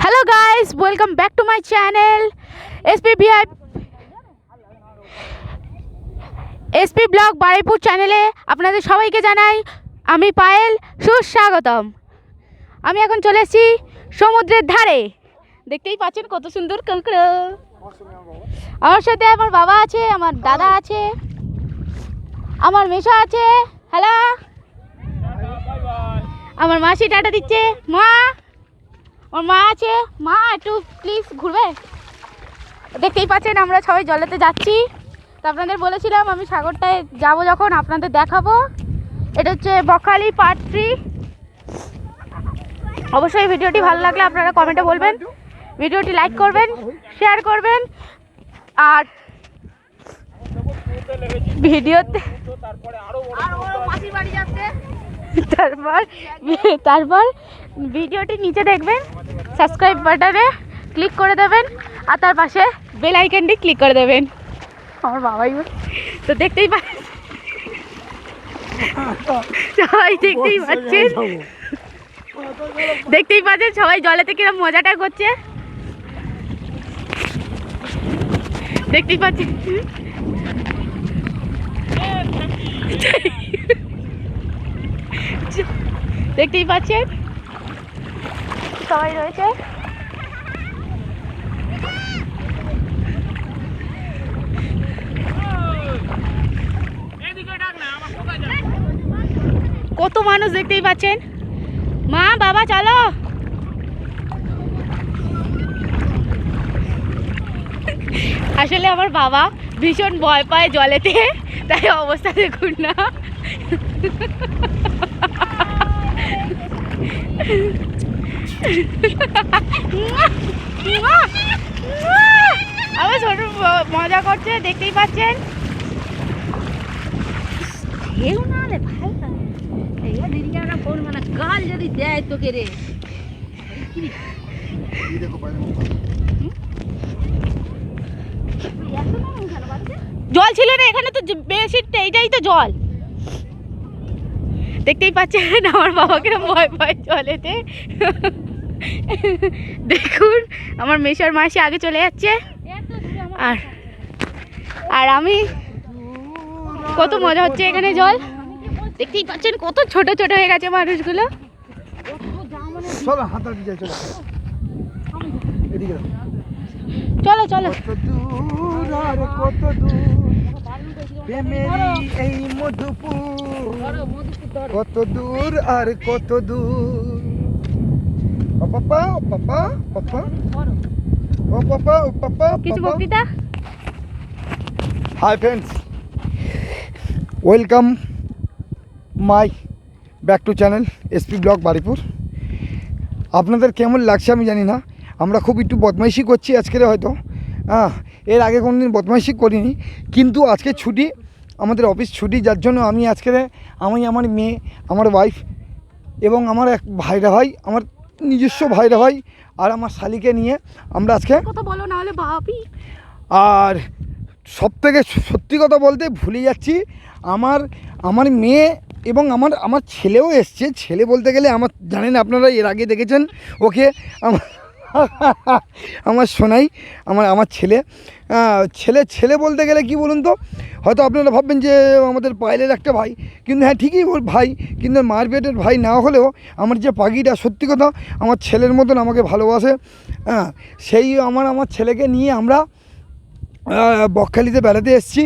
Hello guys, welcome back to my channel SP blog Baruipur চ্যানেলে আপনাদের সবাইকে জানাই আমি পায়েল সুস্বাগতম। আমি এখন চলে এসেছি সমুদ্রের ধারে। দেখতেই পাচ্ছেন কত সুন্দর কাঁকড়া। আমার সাথে আমার বাবা আছে, আমার দাদা আছে, আমার মেশো আছে। হ্যালো, আমার মাসি টাটা দিচ্ছে। মা, ওর মা আছে। মা একটু প্লিজ ঘুরবে। দেখতেই পাচ্ছেন আমরা সবাই জলেতে যাচ্ছি। তো আপনাদের বলেছিলাম আমি সাগরটায় যাব যখন আপনাদের দেখাবো। এটা হচ্ছে বকখালি পার্ট 3। অবশ্যই ভিডিওটি ভালো লাগলে আপনারা কমেন্টে বলবেন, ভিডিওটি লাইক করবেন, শেয়ার করবেন। আর ভিডিওতে তারপর ভিডিওটি নিচে দেখবেন, সাবস্ক্রাইব বাটনে ক্লিক করে দেবেন আর তার পাশে বেল আইকনটি ক্লিক করে দেবেন। আমার বাবাই তো দেখতেই পাচ্ছেন, সবাই দেখতেই পাচ্ছেন সবাই জলেতে কিরম মজাটা করছে। দেখতেই পাচ্ছেন দেখতেই পাচ্ছেন সবাই রয়েছে। কত মানুষ দেখতেই পাচ্ছেন। মা বাবা চলো। আসলে আমার বাবা ভীষণ ভয় পায় জলেতে, তাই অবস্থা দেখুন না। আমার ছোট মজা করছে, দেখতেই পাচ্ছেন। গাল যদি দেয় তোকে রে, জল ছিল না এখানে, তো বেশি এইটাই তো জল। দেখতেই পাচ্ছেন আমার বাবাকে ভয় ভয় জলেতে। দেখুন আমার মেশার মাসি আগে চলে যাচ্ছে, আর আমি কত মজা হচ্ছে এখানে। জল দেখতেই পাচ্ছেন কত ছোট ছোট হয়ে গেছে মানুষগুলো। চলো চলো। এই মধুপুর কত দূর আর কত দূর। পাপা পাপা পাপা ও পাপা ও পাপা কিছু বক্তৃতা। Hi friends, welcome my back to channel SP blog Baruipur. আপনাদের কেমন লাগছে আমি জানি না, আমরা খুব একটু বদমাইশি করছি আজকের, হয়তো এর আগে কোনো দিন বদমাইশি করিনি, কিন্তু আজকে ছুটি, আমাদের অফিস ছুটি, যার জন্য আমি আজকে আমার মেয়ে, আমার ওয়াইফ এবং আমার এক ভাইরা ভাই, আমার নিজস্ব ভাইরা ভাই আর আমার শালিকে নিয়ে আমরা আজকে কথা বলো না হলে ভাবি। আর সব থেকে সত্যি কথা বলতে ভুলে যাচ্ছি, আমার মেয়ে এবং আমার ছেলেও এসছে। ছেলে বলতে গেলে আমার, জানেন আপনারা এর আগে দেখেছেন ওকে, আমার সোনাই, আমার ছেলে ছেলে বলতে গেলে কি বলুন তো, হয়তো আপনারা ভাববেন যে আমাদের পায়েলের একটা ভাই, কিন্তু হ্যাঁ ঠিকই ওর ভাই, কিন্তু মার পেটের ভাই না হলেও আমার যে পাখিটা, সত্যি কথা আমার ছেলের মতন আমাকে ভালোবাসে। সেই আমার ছেলেকে নিয়ে আমরা বকখালিতে বেড়াতে এসেছি।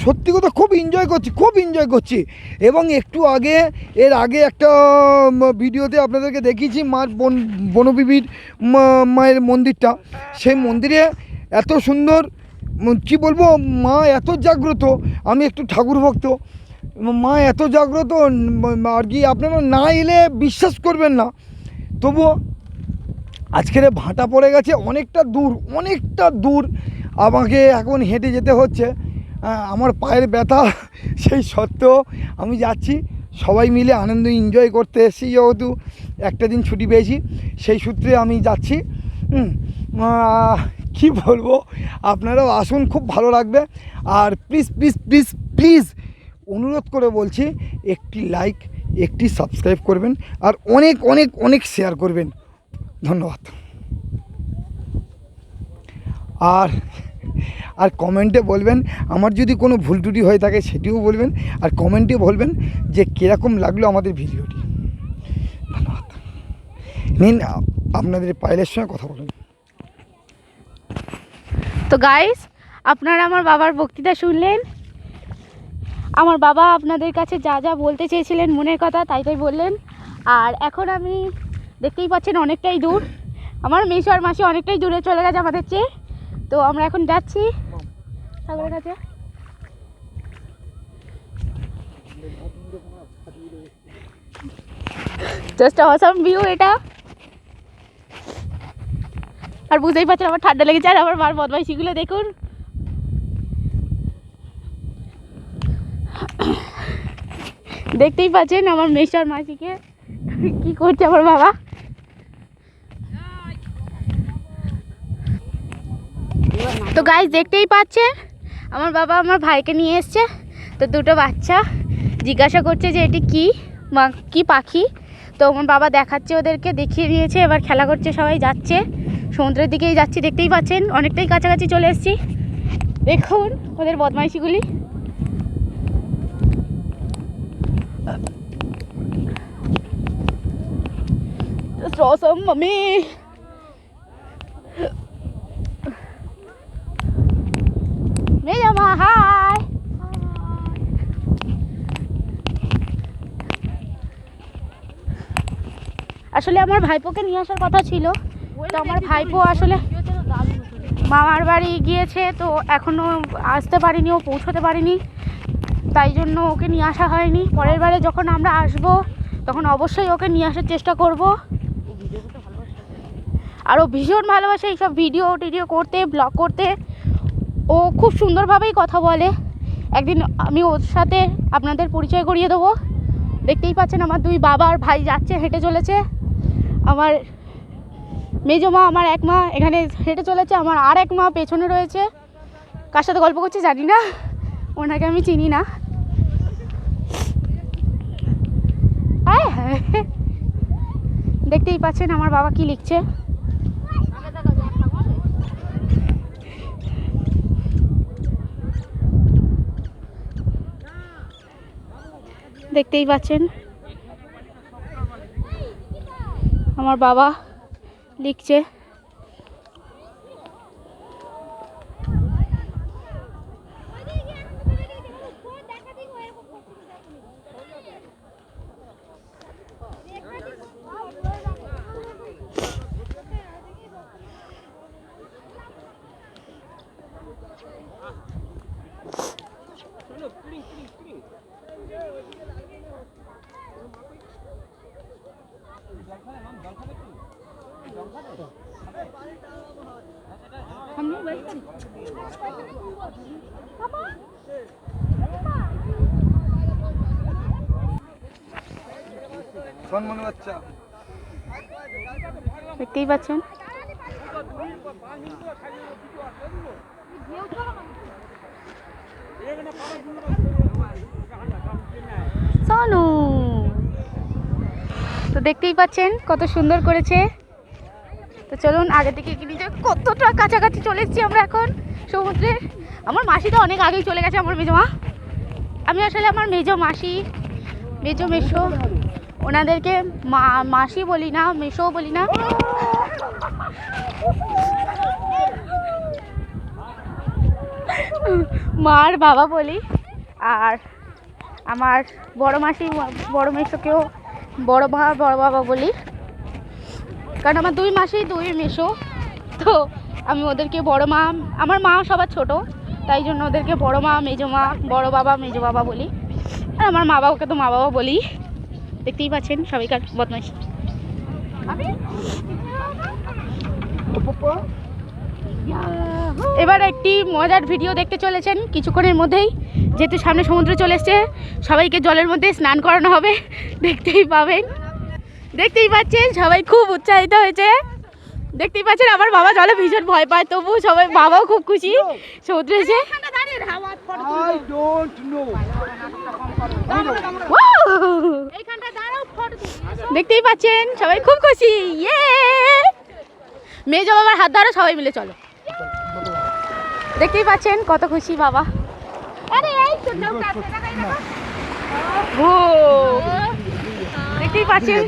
সত্যি কথা খুব এনজয় করছি। এবং একটু আগে, এর আগে একটা ভিডিওতে আপনাদেরকে দেখিয়েছি মার বনবিবির মায়ের মন্দিরটা। সেই মন্দিরে এত সুন্দর, কি বলবো, মা এত জাগ্রত। আমি একটু ঠাকুর ভক্ত, মা এত জাগ্রত আর কি, আপনারা না এলে বিশ্বাস করবেন না। তবুও আজকের ভাটা পড়ে গেছে, অনেকটা দূর আমাকে এখন হেঁটে যেতে হচ্ছে। আমার পায়ের ব্যথা সেই সত্ত্বেও আমি যাচ্ছি। সবাই মিলে আনন্দ এনজয় করতে এসেছি, যেহেতু একটা দিন ছুটি পেয়েছি, সেই সূত্রে আমি যাচ্ছি। কি বলবো, আপনারাও আসুন, খুব ভালো লাগবে। আর প্লিজ অনুরোধ করে বলছি, একটি লাইক, একটি সাবস্ক্রাইব করবেন আর অনেক শেয়ার করবেন। ধন্যবাদ। আর আর কমেন্টে বলবেন, আমার যদি কোনো ভুল ত্রুটি হয়ে থাকে সেটিও বলবেন, আর কমেন্টে বলবেন যে কীরকম লাগলো আমাদের ভিডিওটি। ধন্যবাদ। নিন আপনাদের পায়েলের সঙ্গে কথা বলুন। তো গাইস, আপনারা আমার বাবার বক্তৃতা শুনলেন। আমার বাবা আপনাদের কাছে যা যা বলতে চেয়েছিলেন মনের কথা তাই তাই বললেন। আর এখন আমি দেখতেই পাচ্ছেন অনেকটাই দূর, আমার মেসো আর মাসি অনেকটাই দূরে চলে গেছে আমাদের চেয়ে। তো আমরা এখন যাচ্ছি ঠাকুরের কাছে। জাস্ট অসাম ভিউ এটা। আর বুঝতেই পারছেন আমার ঠান্ডা লেগেছে, আর আমার মার বদমাইশিগুলো দেখুন। দেখতেই পাচ্ছেন আমার মেসো আর মাসিকে কি করছে আমার বাবা। তো গাইস দেখতেই পাচ্ছেন আমার বাবা আমার ভাইকে নিয়ে এসছে। তো দুটো বাচ্চা জিজ্ঞাসা করছে যে এটি কি পাখি। তো আমার বাবা দেখাচ্ছে, ওদেরকে দেখিয়ে দিয়েছে, এবার খেলা করছে, সবাই যাচ্ছে সমুদ্রের দিকেই যাচ্ছি। দেখতেই পাচ্ছেন অনেকটাই কাছাকাছি চলে এসেছি, দেখুন ওদের বদমাইশিগুলি। That's awesome, mommy. মেজমা হাই। আসলে আমার ভাইপোকে নিয়ে আসার কথা ছিল, তো আমার ভাইপো আসলে মামার বাড়ি গিয়েছে, তো এখনও আসতে পারিনি, ও পৌঁছতে পারিনি, তাই জন্য ওকে নিয়ে আসা হয়নি। পরের বারে যখন আমরা আসবো তখন অবশ্যই ওকে নিয়ে আসার চেষ্টা করব। আর ও ভীষণ ভালোবাসে এইসব ভিডিও করতে, ব্লগ করতে। ও খুব সুন্দরভাবেই কথা বলে। একদিন আমি ওর সাথে আপনাদের পরিচয় করিয়ে দেবো। দেখতেই পাচ্ছেন আমার দুই বাবা আর ভাই যাচ্ছে, হেঁটে চলেছে। আমার মেজো মা, আমার এক মা এখানে হেঁটে চলেছে, আমার আর এক মা পেছনে রয়েছে। কার সাথে গল্প করছে জানি না, ওনাকে আমি চিনি না। দেখতেই পাচ্ছেন আমার বাবা কি লিখছে। দেখতেই পাচ্ছেন আমার বাবা লিখছে। দেখতেই পাচ্ছেন সোনু। তো দেখতেই পাচ্ছেন কত সুন্দর করেছে। তো চলুন আগে থেকে এগিয়ে যাই। কতটা কাছাকাছি চলে এসেছি আমরা এখন সমুদ্রের। আমার মাসি তো অনেক আগেই চলে গেছে, আমার মেজো মা। আমি আসলে আমার মেজো মাসি, মেসো ওনাদেরকে মাসি বলি না, মেসোও বলি না। মার বাবা বলি। আর আমার বড় মাসি, বড় মেসোকেও বড় মা, বড় বাবা বলি, কারণ আমার দুই মাসি দুই মেসো। তো আমি ওদেরকে বড় মা, আমার মা সবার ছোট, তাই জন্য ওদেরকে বড় মা, মেজো মা, বড় বাবা, মেজো বাবা বলি। আর আমার মা বাবাকে তো মা বাবা বলি। দেখতেই পাচ্ছেন সবাইকার বদমাইশি। এবার একটি মজার ভিডিও দেখতে চলেছেন কিছুক্ষণের মধ্যেই, যেহেতু সামনে সমুদ্র চলে এসছে, সবাইকে জলের মধ্যে স্নান করানো হবে, দেখতেই পাবেন। দেখতেই পাচ্ছেন সবাই খুব উৎসাহিত হয়েছে। দেখতেই পাচ্ছেন আমার বাবা জলে ভীষণ ভয় পায়, তবু সবাই, বাবাও খুব খুশি সমুদ্রে এসে। দেখতেই পাচ্ছেন সবাই খুব খুশি। ইয়ে মেজো বাবার হাত ধরো, সবাই মিলে চলো। দেখতেই পাচ্ছেন কত খুশি বাবা। আরে এই তো ও দেখতেই পাচ্ছেন।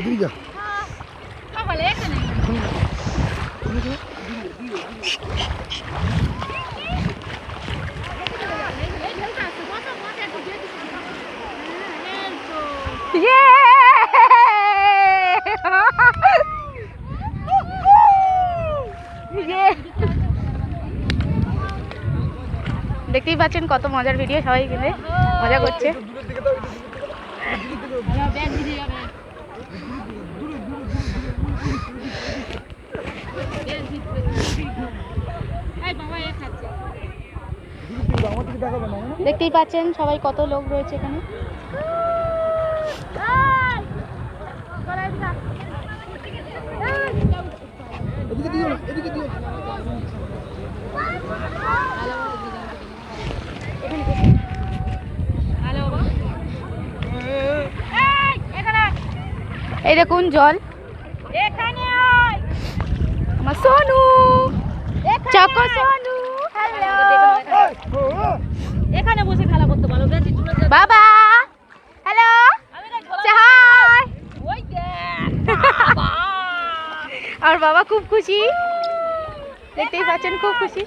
দেখতেই পাচ্ছেন কত মজার ভিডিও, সবাই কিনে মজা করছে। দেখতেই পাচ্ছেন সবাই কত লোক রয়েছে এখানে। এই দেখুন জল, আমার সোনু চকো সোনু হ্যালো, এখানে বসে খেলা করতে পারো। বাবা হ্যালো হাই। ওই আর বাবা খুব খুশি, দেখতেই পাচ্ছেন খুব খুশি।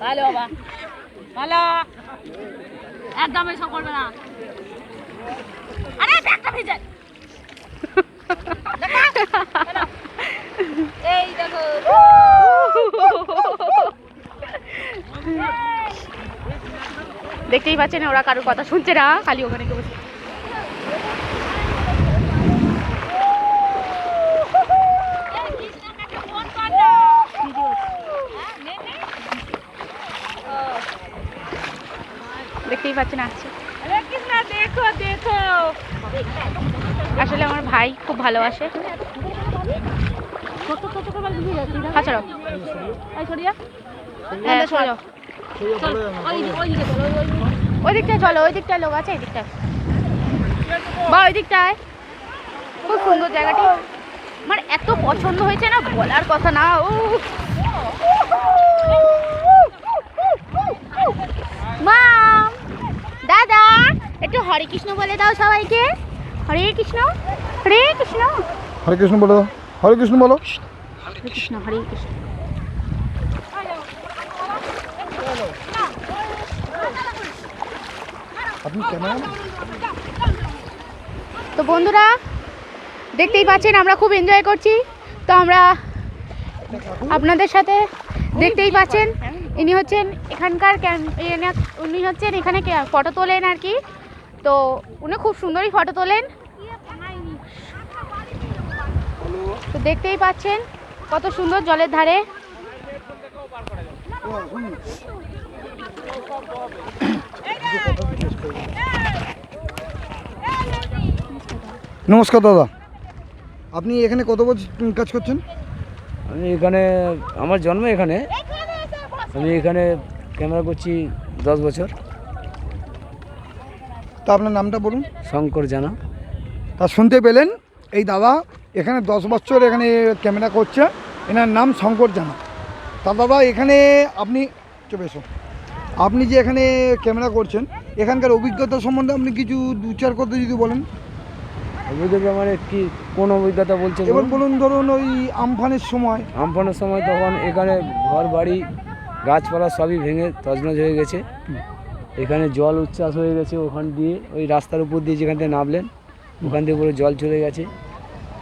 ভালো বাবা ভালো, একদম এসব করবে না। আরে ব্যাগটা ভিজে এই দেখো। দেখতেই পাচ্ছেন ওরা কারোর কথা শুনছে না, খালি ওখানে গিয়ে বসে। দেখতেই পাচ্ছেন আসছে। দেখো দেখো, আসলে আমার ভাই খুব ভালোবাসে। হ্যাঁ চলো, হ্যাঁ চলো ওই দিকটায়, চলো ওই দিকটায় লোক আছে, এই দিকটায় বা ওই দিকটায়। খুব সুন্দর জায়গাটি, আমার এত পছন্দ হয়েছে না বলার কথা না। ও মাম দাদা একটু হরে কৃষ্ণ বলে দাও সবাইকে। হরে কৃষ্ণ হরে কৃষ্ণ হরে কৃষ্ণ বলো, হরে কৃষ্ণ বলো, হরে কৃষ্ণ হরে কৃষ্ণ। আপনি কেমন? তো বন্ধুরা দেখতেই পাচ্ছেন আমরা খুব এনজয় করছি। তো আমরা আপনাদের সাথে দেখতেই পাচ্ছেন ইনি হচ্ছেন এখানকার উনি হচ্ছেন এখানে ফটো তোলেন আর কি। তো উনি খুব সুন্দরই ফটো তোলেন। তো দেখতেই পাচ্ছেন কত সুন্দর জলের ধারে। নমস্কার দাদা, আপনি এখানে কত বছর কাজ করছেন? আমি এখানে, আমার জন্ম এখানে, আমি এখানে ক্যামেরা করছি 10 বছর। তা আপনার নামটা বলুন। শঙ্কর জানা। তা শুনতে পেলেন এই দাদা এখানে 10 বছর এখানে ক্যামেরা করছে, এনার নাম শঙ্কর জানা। তা দাদা এখানে আপনি চলে এসো, আপনি যে এখানে ক্যামেরা করছেন এখানকার অভিজ্ঞতা সম্বন্ধে আপনি কিছু 2-4 কথা যদি বলেন। অভিজ্ঞতা মানে কি, কোন অভিজ্ঞতা বলছেন? এবার বলুন, ধরুন ওই আমফানের সময়। আমফানের সময় তখন এখানে ঘর বাড়ি গাছপালা সবই ভেঙে তছনছ হয়ে গেছে। এখানে জল উচ্ছ্বাস হয়ে গেছে, ওখান দিয়ে ওই রাস্তার উপর দিয়ে যেখান থেকে নামলেন ওখান থেকে পুরো জল চলে গেছে।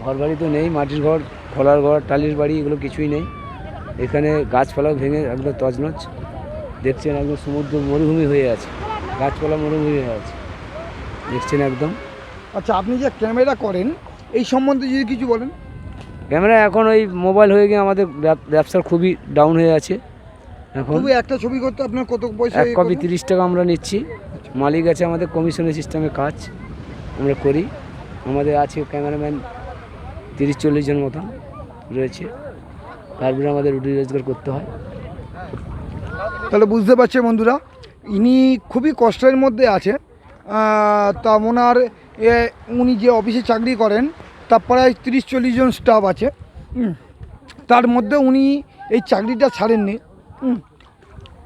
ঘর বাড়ি তো নেই, মাটির ঘর, খোলার ঘর, টালির বাড়ি এগুলো কিছুই নেই। এখানে গাছপালাও ভেঙে একদম তছনছ। দেখছেন একদম সমুদ্র মরুভূমি হয়ে আছে, গাছপালা মরুভূমি হয়ে আছে, দেখছেন একদম। আচ্ছা, আপনি যে ক্যামেরা করেন এই সম্বন্ধে যদি কিছু বলেন। ক্যামেরা এখন ওই মোবাইল হয়ে গিয়ে আমাদের ব্যবসার খুবই ডাউন হয়ে আছে। এখন তবে একটা ছবি করতে আপনার কত পয়সা? এক কপি 30 টাকা আমরা নিচ্ছি। মালিক আছে আমাদের, কমিশনের সিস্টেমে কাজ আমরা করি। আমাদের আছে ক্যামেরাম্যান 30-40 জন মতন রয়েছে, তারপরে আমাদের রুটি রোজগার করতে হয়। তাহলে বুঝতে পারছে বন্ধুরা, ইনি খুবই কষ্টের মধ্যে আছে। তা ওনার উনি যে অফিসে চাকরি করেন তা প্রায় 30-40 জন স্টাফ আছে। তার মধ্যে উনি এই চাকরিটা ছাড়েননি।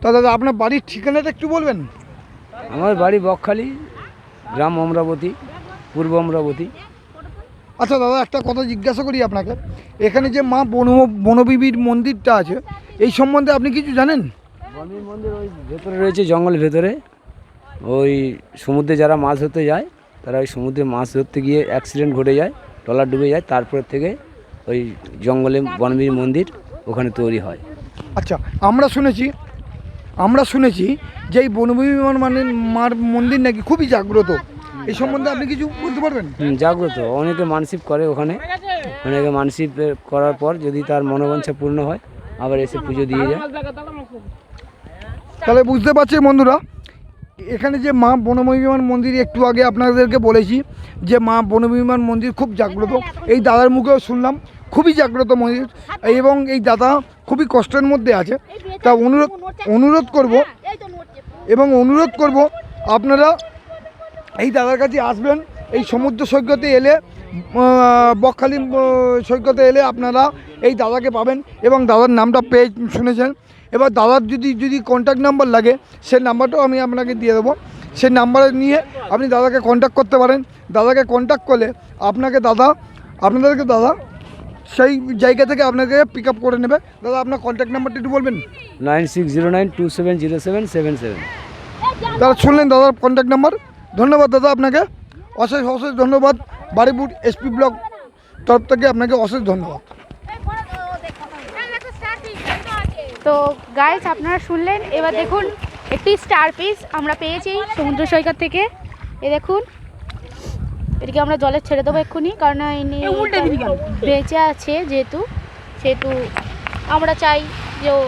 তা দাদা আপনার বাড়ির ঠিকানাটা একটু বলবেন? আমার বাড়ি বকখালি, গ্রাম অমরাবতী, পূর্ব অমরাবতী। আচ্ছা দাদা একটা কথা জিজ্ঞাসা করি আপনাকে, এখানে যে মা বনবিবির মন্দিরটা আছে এই সম্বন্ধে আপনি কিছু জানেন? বনবিবি মন্দির ওই ভেতরে রয়েছে, জঙ্গলের ভেতরে। ওই সমুদ্রে যারা মাছ ধরতে যায় তারা ওই সমুদ্রে মাছ ধরতে গিয়ে অ্যাক্সিডেন্ট ঘটে যায়, ট্রলার ডুবে যায়, তারপর থেকে ওই জঙ্গলে বনবিবি মন্দির ওখানে তৈরি হয়। আচ্ছা আমরা শুনেছি যে এই বনবিবি মানে মার মন্দির নাকি খুবই জাগ্রত, এই সম্বন্ধে আপনি কিছু বলতে পারবেন? জাগ্রত, অনেকে মানসিক করে ওখানে, অনেকে মানসিক করার পর যদি তার মনোবাঞ্ছা পূর্ণ হয় আবার এসে পুজো দিয়ে যায়। তাহলে বুঝতে পারছি বন্ধুরা, এখানে যে মা বনবিমান মন্দির একটু আগে আপনাদেরকে বলেছি যে মা বনবিমান মন্দির খুব জাগ্রত, এই দাদার মুখেও শুনলাম খুবই জাগ্রত মন্দির, এবং এই দাদা খুবই কষ্টের মধ্যে আছে। তা অনুরোধ করব আপনারা এই দাদার কাছে আসবেন। এই সমুদ্র সৈকতে এলে, বকখালি সৈকতে এলে আপনারা এই দাদাকে পাবেন, এবং দাদার নামটা পেয়ে শুনেছেন। এবার দাদার যদি কন্ট্যাক্ট নাম্বার লাগে সেই নাম্বারটাও আমি আপনাকে দিয়ে দেবো, সেই নাম্বারে নিয়ে আপনি দাদাকে কন্ট্যাক্ট করতে পারেন। দাদাকে কন্ট্যাক্ট করলে আপনাদেরকে দাদা সেই জায়গা থেকে আপনাকে পিক আপ করে নেবে। দাদা আপনার কন্ট্যাক্ট নাম্বারটা একটু বলবেন? 9609270777। দাদা শুনলেন দাদার কন্ট্যাক্ট নাম্বার। ধন্যবাদ দাদা, আপনাকে অশেষ ধন্যবাদ। বারুইপুর এসপি ব্লক তরফ থেকে আপনাকে অশেষ ধন্যবাদ। তো গাইস আপনারা শুনলেন, এবার দেখুন একটি স্টার পিস আমরা পেয়েছি সমুদ্র সৈকত থেকে। এ দেখুন, এটিকে আমরা জলে ছেড়ে দেবো এক্ষুনি, কারণ ইনি বেঁচে আছে সেহেতু আমরা চাই যে ও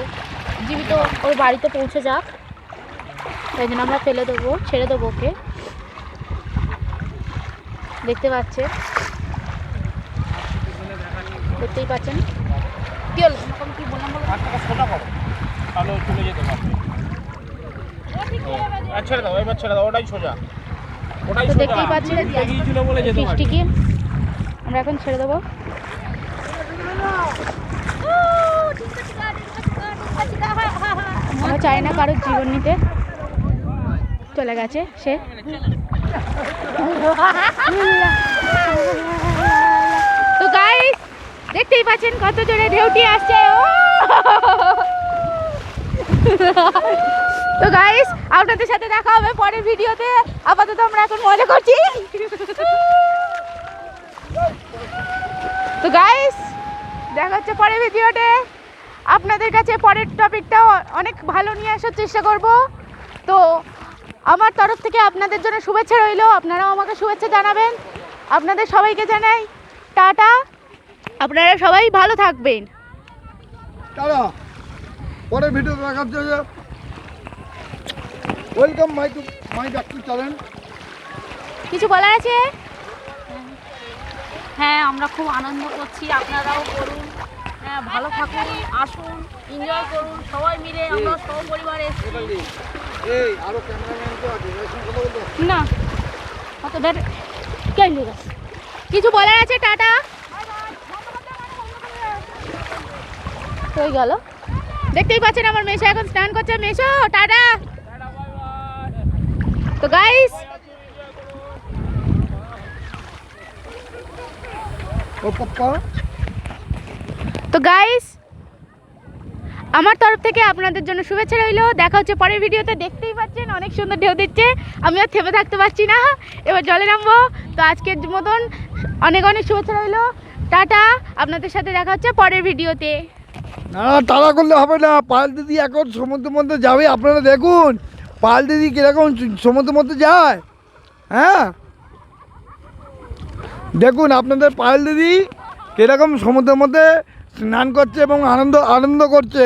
জীবিত ওর বাড়িতে পৌঁছে যাক, তাই জন্য আমরা ছেড়ে দেবো ওকে। দেখতেই পাচ্ছেন কি হলো কি বললাম দেখতেই পাচ্ছেন ফিশটিকে আমরা এখন ছেড়ে দেবো। আমরা চাই না কারোর জীবন নিতে, চলে গেছে সে। তো গাইস দেখতেই পাচ্ছেন কত জোরে ঢেউটি আসছে। তো গাইস আপনাদের সাথে দেখা হবে পরের ভিডিওতে, আপাতত আমরা এখন মজা করছি। তো গাইস দেখা হচ্ছে পরের ভিডিওতে। আপনাদের কাছে পরের টপিকটাও অনেক ভালো নিয়ে আসার চেষ্টা করব। তো আমার তরফ থেকে আপনাদের জন্য শুভেচ্ছা রইল, আপনারাও আমাকে শুভেচ্ছা জানাবেন। আপনাদের সবাইকে জানাই টাটা, আপনারা সবাই ভালো থাকবেন। টাটা, পরের ভিডিও দেখার জন্য welcome my back to channel. কিছু বলার আছে? হ্যাঁ, আমরা খুব আনন্দ করছি, আপনারাও করুন। হ্যাঁ, ভালো থাকুন, আসুন, এনজয় করুন, সবাই মিলে আমরা সপরিবারে এসেছি। এই আরো ক্যামেরাম্যান তো আছে, কথা বলতে না অত বের কে লিখে কিছু বলার আছে? টাটা হয়ে গেল। দেখতেই পাচ্ছেন আমার মেশো এখন স্নান করছে। মেশো টাটা। তো গাইস ও পাপ্পা, তো গাইস আমার তরফ থেকে আপনাদের জন্য শুভেচ্ছা রইল। দেখা হচ্ছে পরের ভিডিওতে। দেখতেই পাচ্ছেন অনেক সুন্দর ঢেউ দিচ্ছে, আমি আর থেমে থাকতে পারছি না, এবার জলে নামবো। তো আজকের মতন অনেক শুভেচ্ছা রইল, টাটা। আপনাদের সাথে দেখা হচ্ছে পরের ভিডিওতে। না টাটা করলে হবে না, পায়েল দিদি এখন সমুদ্রের মধ্যে যাবে। আপনারা দেখুন পায়েল দিদি কীরকম সমুদ্রের মধ্যে যায়। হ্যাঁ দেখুন আপনাদের পায়েল দিদি কীরকম সমুদ্রের মধ্যে স্নান করছে এবং আনন্দ করছে।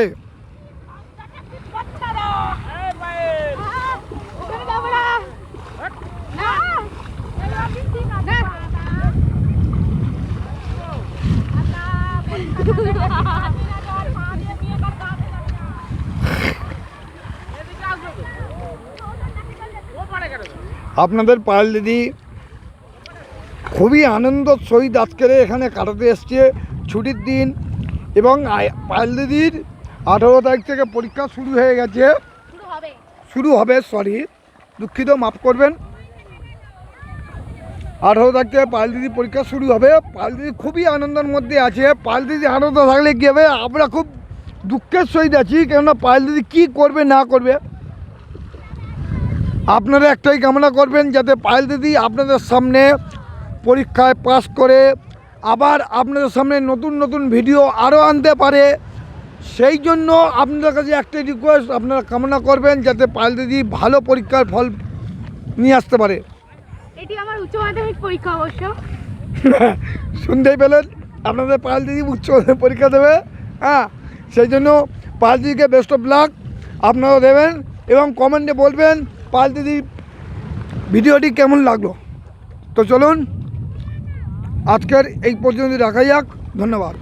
আপনাদের পায়েল দিদি খুবই আনন্দের সহিত আজকের এখানে কাটাতে এসছে ছুটির দিন, এবং পায়েল দিদির 18 তারিখ থেকে পরীক্ষা শুরু হয়ে গেছে। শুরু হবে, সরি দুঃখিত, মাফ করবেন, 18 তারিখ থেকে পায়েল দিদি পরীক্ষা শুরু হবে। পায়েল দিদি খুবই আনন্দের মধ্যে আছে। পায়েল দিদি আনন্দ থাকলে কী হবে, আমরা খুব দুঃখের সহিত আছি, কেননা পায়েল দিদি কী করবে না করবে। আপনারা একটাই কামনা করবেন যাতে পায়েল দিদি আপনাদের সামনে পরীক্ষায় পাস করে আবার আপনাদের সামনে নতুন নতুন ভিডিও আরও আনতে পারে। সেই জন্য আপনাদের কাছে একটাই রিকোয়েস্ট, আপনারা কামনা করবেন যাতে পায়েল দিদি ভালো পরীক্ষার ফল নিয়ে আসতে পারে। এটি আমার উচ্চ মাধ্যমিক পরীক্ষা অবশ্য। শুনতেই পেলেন, আপনাদের পায়েল দিদি উচ্চ মাধ্যমিক পরীক্ষা দেবে। হ্যাঁ, সেই জন্য পায়েল দিদিকে বেস্ট অফ লাক আপনারাও দেবেন এবং কমেন্টে বলবেন পায়েল দিদির ভিডিওটি কেমন লাগলো। তো চলুন আজকের এই পর্যন্ত রাখা যাক, ধন্যবাদ।